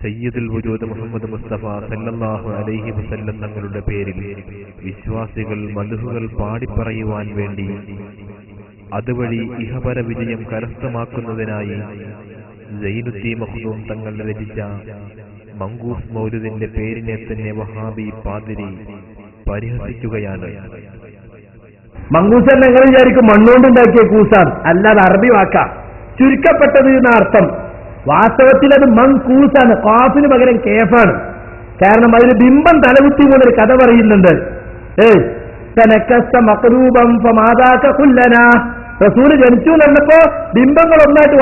സയ്യിദുൽ വജൂദ് മുഹമ്മദ് മുസ്തഫ സല്ലല്ലാഹു അലൈഹി വസല്ലം തങ്ങളുടെ പേരിൽ വിശ്വാസികൾ മദ്ഹുകൾ പാടിപ്പറയുവാൻ വേണ്ടി അതുവഴി ഇഹപര വിജയം കരസ്ഥമാക്കുന്നതിനായി സൈനുദ്ദീൻ മഖ്ദൂം തങ്ങൾ രചിച്ച മങ്കൂസ് മൗലിദിന്റെ പേരിനെ തന്നെ വഹാബി പാതിരി പരിഹസിക്കുകയാണ്. മങ്കൂസ് നിങ്ങൾ വിചാരിക്കും മണ്ണുകൊണ്ടുണ്ടാക്കിയ കൂസാൻ, അല്ലാതെ അറബി വാക്ക ചുരുക്കപ്പെട്ടത് എന്ന അർത്ഥം. വാസ്തവത്തിൽ അത് മങ്കൂസാണ്, ഖാഫിന് പകരം കേഫാണ്. കാരണം അതിന് ബിംബം തലകുത്തി പോകുന്നൊരു കഥ പറയുന്നുണ്ട്. റസൂല് ജനിച്ചു എന്നപ്പോ ബിംബങ്ങൾ ഒന്നായിട്ട്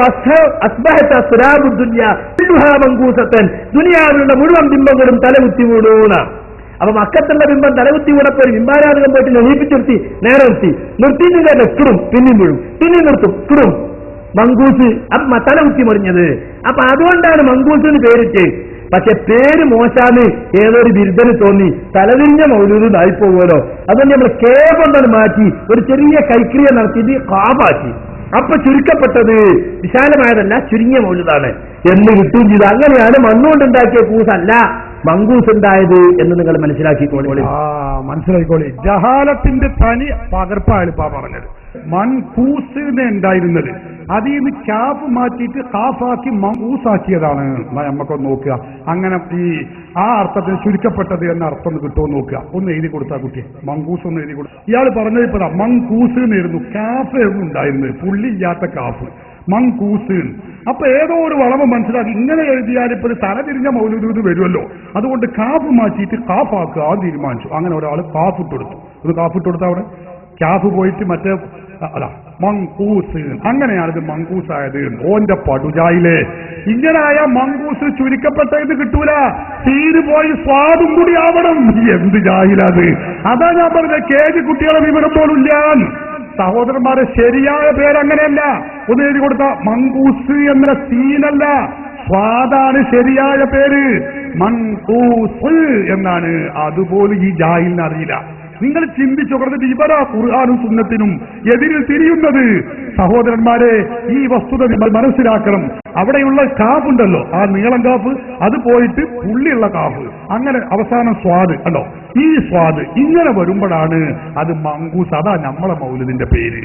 ദുനിയാവിലുള്ള മുഴുവൻ ബിംബങ്ങളും തലകുത്തി വീണൂന്ന. അപ്പൊ മക്കത്തുള്ള ബിംബം തലകുത്തി വീണപ്പോ ഒരു ബിംബാരാധകം പോയിട്ട് നെഹിപ്പിച്ചിർത്തി നേരെ നിർത്തിയിട്ടില്ല, കിടും പിന്നെയും വീഴും, പിന്നെയും നിർത്തും, കിടും. മങ്കൂസ് തലകുത്തി മറിഞ്ഞത്. അപ്പൊ അതുകൊണ്ടാണ് മങ്കൂസിന് പേരിട്ട്. പക്ഷെ പേര് മോശാന്ന് ഏതൊരു ബിരുദന് തോന്നി, തലതിരിഞ്ഞ മൗലൂദ് ആയിപ്പോകുമല്ലോ. അതുകൊണ്ട് നമ്മൾ കേബൊന്നാണ് മാറ്റി ഒരു ചെറിയ കൈക്രിയ നടത്തിയിട്ട് കാബാക്കി. അപ്പൊ ചുരുക്കപ്പെട്ടത് വിശാലമായതല്ല, ചുരുങ്ങിയ മൗലൂദാണ് എന്ന് കിട്ടുകയും ചെയ്തു. അങ്ങനെയാണ് മണ്ണുകൊണ്ടുണ്ടാക്കിയ കൂസല്ല മങ്കൂസ് ഉണ്ടായത് എന്ന് നിങ്ങൾ മനസ്സിലാക്കിക്കോളി. മനസ്സിലാക്കിക്കോളി. ജഹാലത്തിന്റെ തനി പകർപ്പാണ് ഇപ്പാ പറഞ്ഞത്. മൻകൂസ് ഉണ്ടായിരുന്നത് അതിൽ നിന്ന് ക്യാഫ് മാറ്റിയിട്ട് കാഫാക്കി മങ്കൂസാക്കിയതാണ്. നമുക്കൊന്ന് നോക്കുക, അങ്ങനെ ആ അർത്ഥത്തിന് ചുരുക്കപ്പെട്ടത് എന്ന അർത്ഥം ഒന്ന് കിട്ടുമോ നോക്കുക. ഒന്ന് എഴുതി കൊടുത്താ കുട്ടിയെ, മങ്കൂസ് ഒന്ന് എഴുതി കൊടുത്തു. ഇയാൾ പറഞ്ഞത് ഇപ്പതാ മങ്കൂസ് എന്നായിരുന്നു, കാഫ് ആയിരുന്നു ഉണ്ടായിരുന്നത്, പുള്ളിയില്ലാത്ത കാഫ്, മങ്കൂസ്. അപ്പൊ ഏതോ ഒരു വളവ് മനസ്സിലാക്കി ഇങ്ങനെ എഴുതിയാൽ ഇപ്പോൾ തലതിരിഞ്ഞ മൗലൂദ് വരുമല്ലോ, അതുകൊണ്ട് കാഫ് മാറ്റിയിട്ട് കാഫാക്കുക അത് തീരുമാനിച്ചു. അങ്ങനെ ഒരാൾ കാഫിട്ട് കൊടുത്തു. ഒരു കാഫിട്ട് കൊടുത്ത അവിടെ ക്യാഫ് പോയിട്ട് മറ്റേ അല്ല മങ്കൂസ്. അങ്ങനെയാണിത് മങ്കൂസായത്. ഓന്റെ പടുജായിലെ ഇങ്ങനായ മങ്കൂസ് ചുരുക്കപ്പെട്ട ഇത് കിട്ടൂല, തീര് പോയി സ്വാദും കൂടി ആവണം. എന്ത് ജാഹിലത്! അതാ ഞാൻ പറഞ്ഞ കേജ് കുട്ടികളെ വിവരം പോലുമില്ല. സഹോദരന്മാരെ, ശരിയായ പേരങ്ങനെയല്ല. ഒന്ന് എഴുതി കൊടുത്ത മങ്കൂസ് എന്ന സീനല്ല, സ്വാദാണ് ശരിയായ പേര്, മങ്കൂസ് എന്നാണ്. അതുപോലും ഈ ജാഹിലിന് അറിയില്ല. നിങ്ങൾ ചിന്തിച്ചു പറഞ്ഞിട്ട് ഇവരാ ഖുർആനും സുന്നത്തിനും എതിരിൽ തിരിയുന്നത്. സഹോദരന്മാരെ, ഈ വസ്തുത നിങ്ങൾ മനസ്സിലാക്കണം. അവിടെയുള്ള കാഫുണ്ടല്ലോ, ആ നീളം കാഫ്, അത് പോയിട്ട് പുള്ളിയുള്ള കാഫ്, അങ്ങനെ അവസാനം സ്വാദ് അല്ലോ. ഈ സ്വാദ് ഇങ്ങനെ വരുമ്പോഴാണ് അത് മങ്കൂസ്. അതാ നമ്മളെ മൗലിദിന്റെ പേര്.